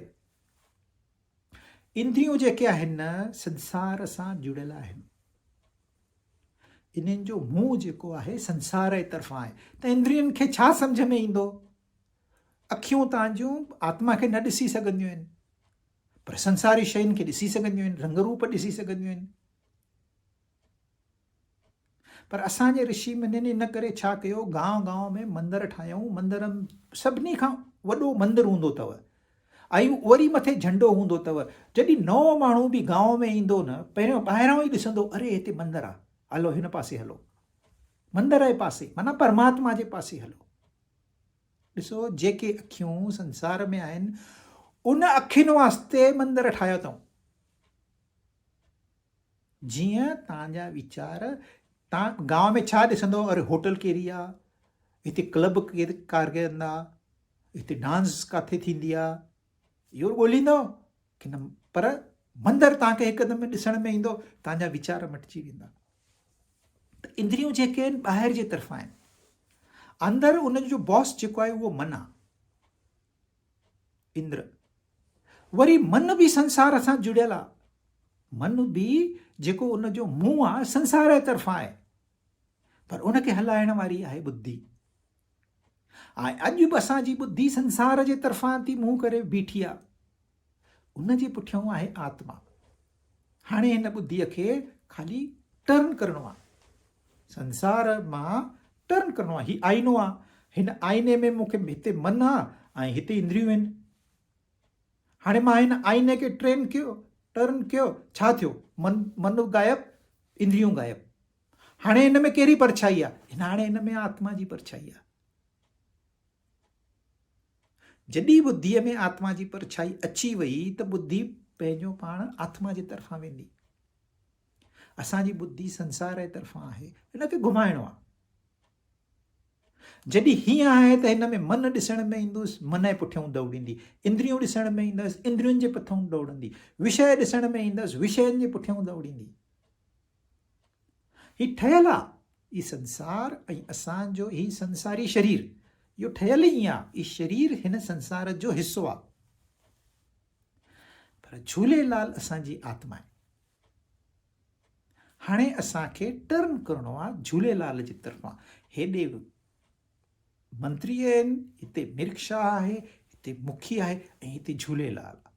इंद्रियूं जेके आहिनि न संसार सां जुड़ियल आहिनि, इन्हनि जो मुंहुं जेको आहे संसार जे तरफ़ां आहे, त इंद्रियुनि खे छा सम्झ में ईंदो? अखियूं तव्हांजूं आत्मा खे न ॾिसी सघंदियूं आहिनि, पर संसारी शयुनि खे ॾिसी सघंदियूं आहिनि, रंग रूप ॾिसी सघंदियूं आहिनि। पर असांजे ऋषि मुनिनि इन करे छा कयो, गांव गांव में मंदर ठाहियूं, मंदर सभिनी खां वॾो मंदरु हूंदो अथव, ऐं वरी मथे झंडो हूंदो अथव। जॾहिं नओं माण्हू बि गांव में ईंदो न, पहिरियों ॿाहिरां ई ॾिसंदो, अरे हिते मंदरु आहे, हलो हिन पासे हलो, मंदर जे पासे माना परमात्मा जे पासे हलो। ॾिसो, जेके अखियूं संसार में आहिनि उन अखियुनि वास्ते मंदर ठाहिया अथऊं। जीअं तव्हांजा वीचार, तव्हां गांव में छा ॾिसंदो, अरे होटल कहिड़ी आहे, हिते क्लब केरु कारगंदा, हिते डांस किथे थींदी आहे, इहो ॻोल्हींदो की न? पर मंदरु तव्हांखे हिकदमि ॾिसण में ईंदो, तव्हांजा वीचार मटिजी वेंदा। त इंद्रियूं जेके आहिनि ॿाहिरि जे तरफ़ां आहिनि, अंदरि उनजो जो बॉस जेको आहे उहो मन आहे, इंद्र। वरी मन बि संसार सां जुड़ियल आहे, मन बि जेको उनजो मुंहुं आहे संसार जे तरफ़ां आहे, पर उनखे हलाइण वारी आहे बुद्धि। ऐं अॼु बि असांजी बुद्धि संसार जे तरफ़ां थी मुंहुं करे बीठी आहे, उनजे पुठियां आहे आत्मा। हाणे हिन बुद्धीअ खे ख़ाली टर्न करिणो आहे, संसार मां टर्न करिणो आहे। ही आईनो आहे, हिन आईने में मूंखे हिते मन आहे ऐं हिते इंद्रियूं आहिनि। हाणे मां हिन आईने खे टर्न कयो, छा थियो? मन गायब, इंद्रियूं गायब। हाणे हिन में कहिड़ी परछाई आहे? हाणे हिन में आत्मा जी परछाई आहे। जॾहिं बुद्धीअ में आत्मा जी परछाई अची वई त बुद्धि पंहिंजो पाण आत्मा जे तरफ़ां वेंदी। असांजी बुद्धि संसार जे तरफ़ां आहे, हिनखे घुमाइणो आहे। जॾहिं हीअं आहे त हिन में मन ॾिसण में ईंदुसि, मन जे पुठियां दौड़ींदी, इंद्रियूं ॾिसण में ईंदसि, इंद्रियुनि जे पुठियां दौड़ंदी, विषय ॾिसण में ईंदसि, विषयनि जे पुठियां दौड़ींदी। ही ठहियल आहे, ही संसार ऐं असांजो ही संसारी शरीर, इहो ठहियल ई आहे। ही शरीर हिन संसार जो हिसो आहे, पर झूलेलाल असांजी आत्मा आहे। हाणे असांखे टर्न करिणो आहे झूलेलाल जी तरफ़ां। हेॾे मंत्री आहिनि, हिते मिर्क्षा आहे, हिते मुखी आहे ऐं हिते झूलेलाल आहे।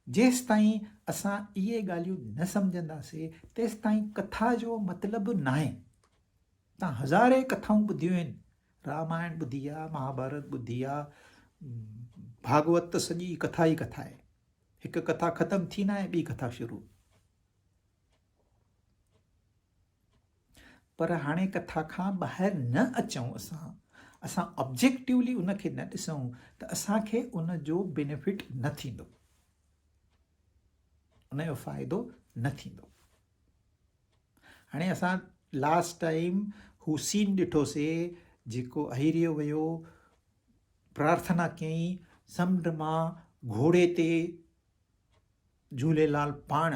जेसि ताईं असां इहे ॻाल्हियूं न सम्झंदासीं तेसि ताईं कथा जो मतिलबु न आहे। तव्हां हज़ारे कथाऊं ॿुधियूं आहिनि, रामायण ॿुधी आहे, महाभारत ॿुधी आहे, भागवत त सॼी कथा ई कथा आहे। हिकु कथा ख़तमु थी न आहे, ॿी कथा शुरू। पर हाणे कथा खां ॿाहिरि न अचूं, असां ऑब्जेक्टिवली उनखे न ॾिसूं त असांखे उनजो बेनिफिट न थींदो, उनजो फ़ाइदो न थींदो। हाणे असां लास्ट टाइम हू सीन ॾिठोसीं जेको अहिरियो वियो, प्रार्थना कयईं, समुंड मां घोड़े ते झूलेलाल पाण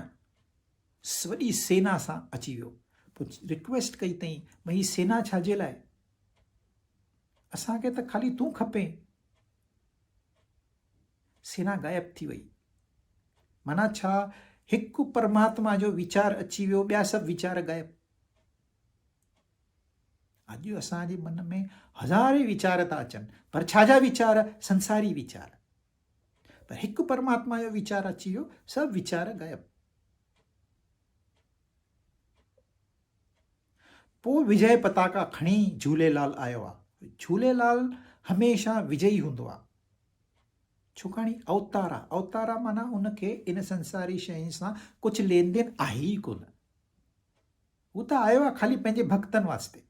वॾी सेना सां अची वियो। पोइ रिक्वेस्ट कई अथई, भई सेना छाजे लाइ? असांखे त ख़ाली तूं खपे। सेना गायब थी वई। माना छा? हिकु परमात्मा जो वीचार अची वियो, ॿिया सभु वीचार गायब। अॼु असांजे मन में हज़ारे वीचार था अचनि, पर छाजा वीचार? संसारी वीचार। पर हिकु परमात्मा जो वीचार अची वियो, सभु वीचार गायब। पोइ विजय पताका खणी झूलेलाल आयो आहे। झूलेलाल हमेशह विजयी हूंदो आहे, छाकाणि अवतार आहे। अवतार आहे माना उनखे इन संसारी शयुनि सां कुझु लेन देन आहे ई कोन। हू त आयो आहे ख़ाली पंहिंजे भक्तनि वास्ते।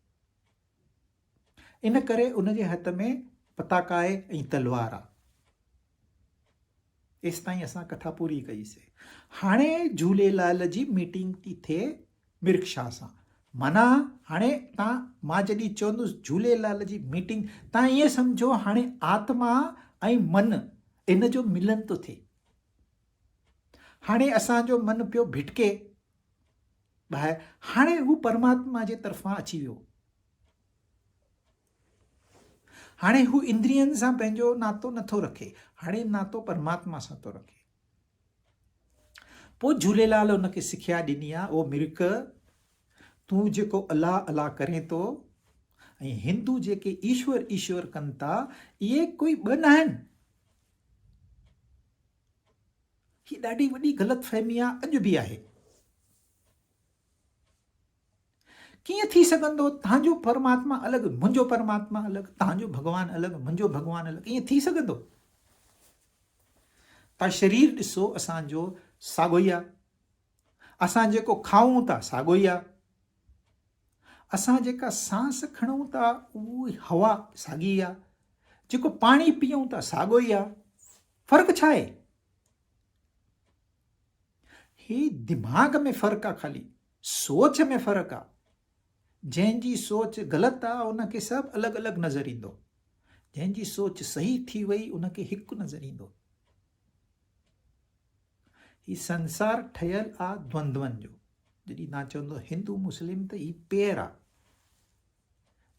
इन करे उनजे हथ में पताका आहे ऐं तलवार आहे। एसि ताईं असां कथा पूरी कईसीं। हाणे झूलेलाल जी मीटिंग थी थिए मिर्क्षा सां। माना हाणे मां जॾहिं चवंदुसि झूलेलाल जी मीटिंग, तव्हां ईअं सम्झो हाणे आत्मा ऐं मन इन जो मिलन थो थिए। हाणे असांजो मन पियो भिटके ॿाहिरि, हाणे हू परमात्मा जे तरफ़ां अची वियो। हाणे हू इंद्रियनि सां पंहिंजो नातो नथो रखे, हाणे नातो परमात्मा सां थो रखे। पोइ झूलेलाल हुनखे सिखिया ॾिनी आहे, ओ मिर्ख, तूं जेको अलाह अलाह करे थो ऐं हिंदू जेके ईश्वर ईश्वर कनि था, इहे कोई ॿ न आहिनि। ही ॾाढी वॾी ग़लतफ़हमी आहे, अॼु बि आहे। कीअं थी सघंदो तव्हांजो परमात्मा अलॻि, मुंहिंजो परमात्मा अलॻि, तव्हांजो भॻवानु अलॻि, मुंहिंजो भॻवानु अलॻि, ईअं थी सघंदो? तव्हां शरीर ॾिसो, असांजो साॻियो ई आहे। असां जेको खाऊं था साॻियो ई आहे। असां जेका सांस खणूं था उहा हवा साॻी आहे। जेको पाणी पीऊं था साॻियो ई आहे। फ़र्क़ु छा आहे? ही दिमाग़ में फ़र्क़ु आहे, ख़ाली सोच में फ़र्क़ु आहे। जंहिंजी सोच ग़लति आहे उनखे सभु अलॻि अलॻि नज़र ईंदो, जंहिंजी सोच सही थी वई उनखे हिकु नज़र ईंदो। ही संसार ठहियल आहे द्वंद्वनि जो। जॾहिं तव्हां चवंदो हिंदू मुस्लिम त ही पेर आहे,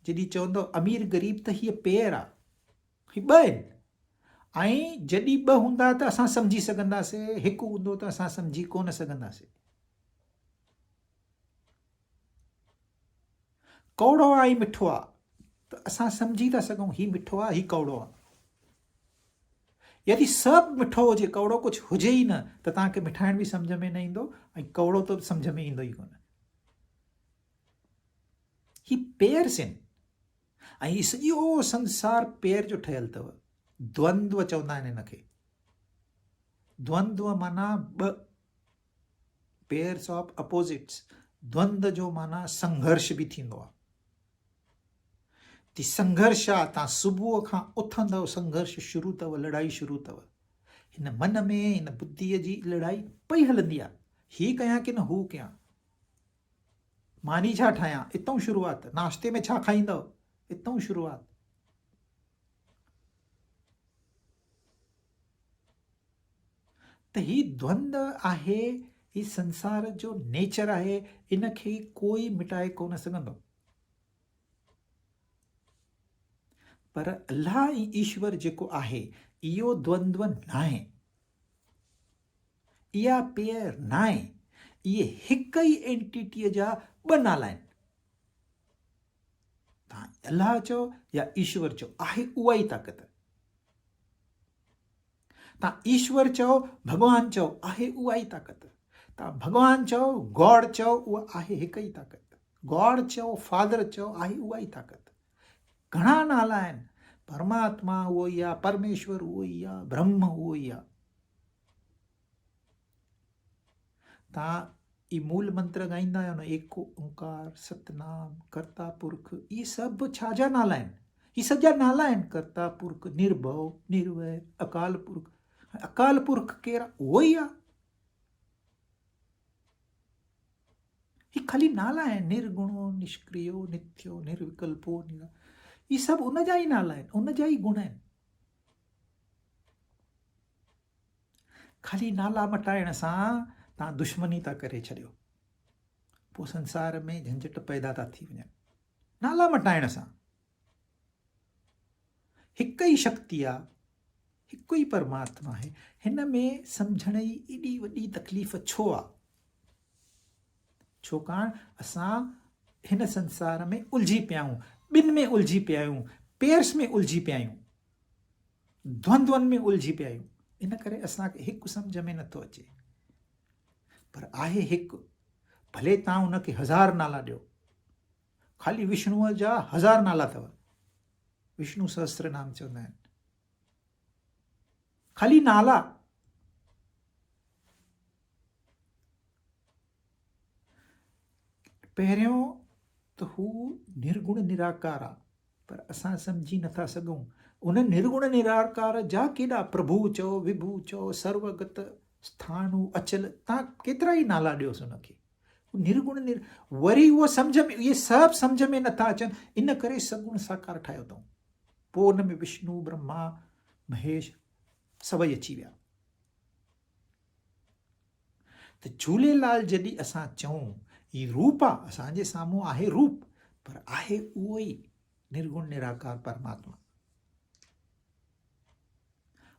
जॾहिं चवंदो अमीर ग़रीब त हीअ पेर आहे, ही ॿ आहिनि। ऐं जॾहिं ॿ हूंदा त असां सम्झी सघंदासीं, हिकु हूंदो त असां सम्झी कोन सघंदासीं। कौड़ो आहे ऐं मिठो आहे त असां सम्झी था सघूं ही मिठो आहे, ही कौड़ो आहे। यदि सभु मिठो हुजे, कौड़ो कुझु हुजे ई न, त तव्हांखे मिठाइण बि सम्झ में न ईंदो ऐं कौड़ो त सम्झ में ईंदो ई कोन। ही पेर्स आहिनि ऐं ही सॼो संसार पेर जो ठहियल अथव। द्वंद्व चवंदा आहिनि हिनखे। द्वंद्व माना ॿ, पेयर्स ऑफ अपोजिट्स। द्वंद्व जो माना संघर्ष बि थींदो आहे। संघर्ष आहे, तव्हां सुबुह खां उथंदव, संघर्ष शुरू अथव, लड़ाई शुरू अथव। हिन मन में, हिन बुद्धीअ जी लड़ाई पई हलंदी आहे, ही कयां की न हू कयां, मानी छा ठाहियां, हितां शुरूआत। नाश्ते में छा खाईंदव, हितां शुरूआत। त ही द्वंद्व आहे, ही संसार जो नेचर आहे, इनखे कोई मिटाए कोन सघंदो। पर अल्लाह ऐं ईश्वर जेको आहे, इहो द्वंद्व न आहे, इहा पेर न आहे। इहे हिक ई एंटिटीअ जा ॿ नाला आहिनि। तव्हां अल्लाह चओ या ईश्वर चओ, आहे उहा ई ताक़त। तव्हां ईश्वर चओ, भॻवानु चओ, आहे उहा ई ताक़त। तव्हां भॻवानु चओ, गॉड चओ, उहा आहे हिक ई ताक़त। गॉड चओ, फादर चओ, आहे उहा ई ताक़त। घणा नाला आहिनि, परमात्मा उहो ई आहे, परमेश्वर उहो ई आहे, ब्रह्म उहो ई आहे। तव्हां ई मूल मंत्र ॻाईंदा आहियो न, एको ओंकार सतनाम कर्ता पुरख, इहे सभु छाजा नाला आहिनि? इहे सॼा नाला आहिनि। कर्ता पुरख, निर्भव, निर्वैर, अकाल पुरख। अकाल पुरख केरु आहे? उहो ई आहे। ही ख़ाली नाला आहिनि। निर्गुणो, निष्क्रियो, नित्यो, निर्विकल्पो, इहे सभु उन जा ई नाला आहिनि, उन जा ई गुण आहिनि। ख़ाली नाला मटाइण सां तव्हां दुश्मनी था करे छॾियो, पोइ संसार में झंझट पैदा था थी वञनि। नाला मटाइण सां हिक ई शक्ति आहे, हिकु ई परमात्मा आहे। हिन में सम्झण जी एॾी वॾी तकलीफ़ छो आहे? छाकाणि असां हिन संसार में उलझी पिया आहियूं, ॿिनि में उलझी पिया आहियूं, पेर्स में उलझी पिया आहियूं, द्वंद्वनि में उलझी पिया आहियूं। इन करे असांखे हिकु सम्झ में नथो अचे। पर आहे हिकु, भले तव्हां उनखे 1000 नाला ॾियो। ख़ाली विष्णुअ जा 1000 नाला अथव, विष्णु सहस्त्र नाम चवंदा आहिनि। ख़ाली नाला। पहिरियों त हू निर्गुण निराकार आहे, पर असां सम्झी नथा सघूं। उन निर्गुण निराकार जा केॾा प्रभु चओ, विभु चओ, सर्वगत, स्थाणु, अचल, तव्हां केतिरा ई नाला ॾियोसि उनखे। निर्गुण वरी उहो सम्झ में, इहे सभु सम्झ में नथा अचनि, इन करे सगुण साकार ठाहियो अथऊं। पोइ उन में विष्णु, ब्रह्मा, महेश सभई अची विया। त झूलेलाल जॾहिं असां चऊं ही रूप आहे, असांजे साम्हूं आहे रूप, पर आहे उहो ई निर्गुण निराकार परमात्मा।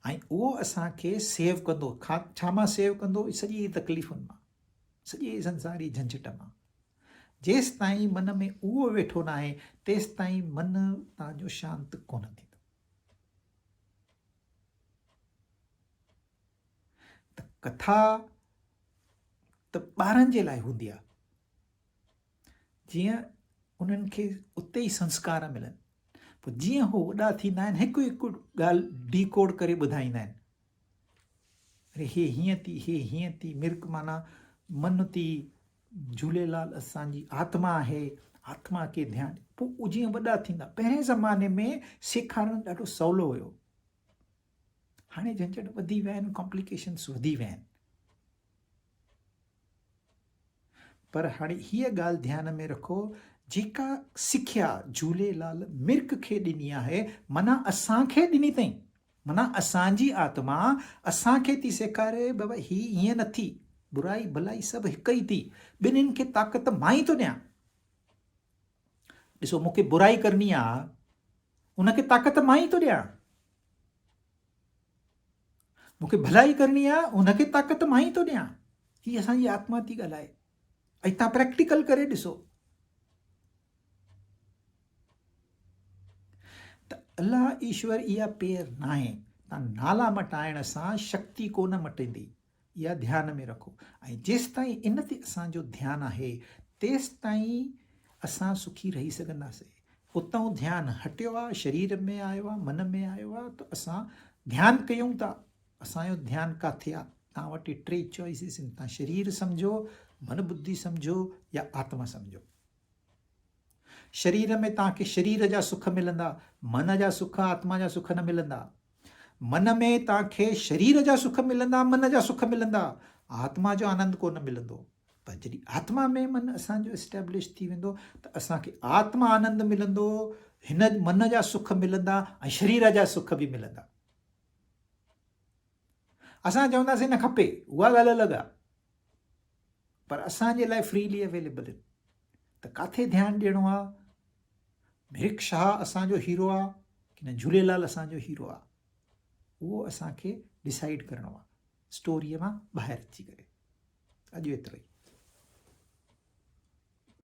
ऐं उहो असांखे सेव कंदो। छा मां सेव कंदो? सॼी तकलीफ़ुनि मां, सॼे संसारी झंझट मां। जेसि ताईं मन में उहो वेठो न आहे तेसि ताईं मन तव्हांजो शांत कोन थींदो। त कथा त ॿारनि जे लाइ हूंदी आहे, जीअं उन्हनि खे उते ई संस्कार मिलनि। पोइ जीअं हू वॾा थींदा आहिनि हिकु हिकु ॻाल्हि डीकोड करे ॿुधाईंदा आहिनि। अरे हे हीअं थी, हे हीअं थी, मिर्ग माना मन थी, झूलेलाल असांजी आत्मा आहे, आत्मा खे ध्यानु। पोइ जीअं वॾा थींदा, पहिरें ज़माने में सेखारणु ॾाढो सवलो हुयो, हाणे झंझट वधी विया आहिनि, कॉम्प्लिकेशन्स वधी विया आहिनि। पर हाणे हीअ ॻाल्हि ध्यान में रखो, जेका सिख्या झूलेलाल मिर्ग खे ॾिनी आहे, माना असांखे ॾिनी अथई। माना असांजी आत्मा असांखे थी सेखारे, बाबा ही हीअं न थी, बुराई भलाई सभु हिकु ई थी, ॿिन्हिनि खे ताक़त मां ई थो ॾियां। ॾिसो, मूंखे बुराई करणी आहे, उनखे ताक़त मां ई थो ॾियां। मूंखे भलाई करणी आहे, उनखे ताक़त मां ई थो ॾियां। ही असांजी आत्मा थी ॻाल्हाए। ऐं तव्हां प्रैक्टिकल करे ॾिसो त अलाह ईश्वर इहा पेर न आहे। तव्हां नाला मटाइण सां शक्ति कोन मटंदी, इहा ध्यान में रखो। ऐं जेसि ताईं इन ते असांजो ध्यानु आहे तेसि ताईं असां सुखी रही सघंदासीं। उतां ध्यानु हटियो आहे, शरीर में आयो आहे, मन में आयो आहे, त असां ध्यानु कयूं था। असांजो ध्यानु किथे आहे? तव्हां वटि 3 चॉइसिस आहिनि। तव्हां शरीर सम्झो, मन बुद्धि सम्झो, या आत्मा सम्झो। शरीर में तव्हांखे शरीर जा सुख मिलंदा, मन जा सुख, आत्मा जा सुख न मिलंदा। मन में तव्हांखे शरीर जा सुख मिलंदा, मन जा सुख मिलंदा, आत्मा जो आनंद कोन मिलंदो। पर जॾहिं आत्मा में मन असांजो एस्टेब्लिश थी वेंदो त असांखे आत्मा आनंद मिलंदो, हिन मन जा सुख मिलंदा ऐं शरीर जा सुख बि मिलंदा। असां चवंदासीं न खपे, उहा ॻाल्हि अलॻि आहे, पर असांजे लाइ फ्रीली अवेलेबल आहिनि। त किथे ध्यानु ॾियणो आहे? मिर्ग शाह असांजो हीरो आहे की न झूलेलाल असांजो हीरो आहे? उहो असांखे डिसाइड करिणो आहे स्टोरीअ मां ॿाहिरि अची करे। अॼु एतिरो ई।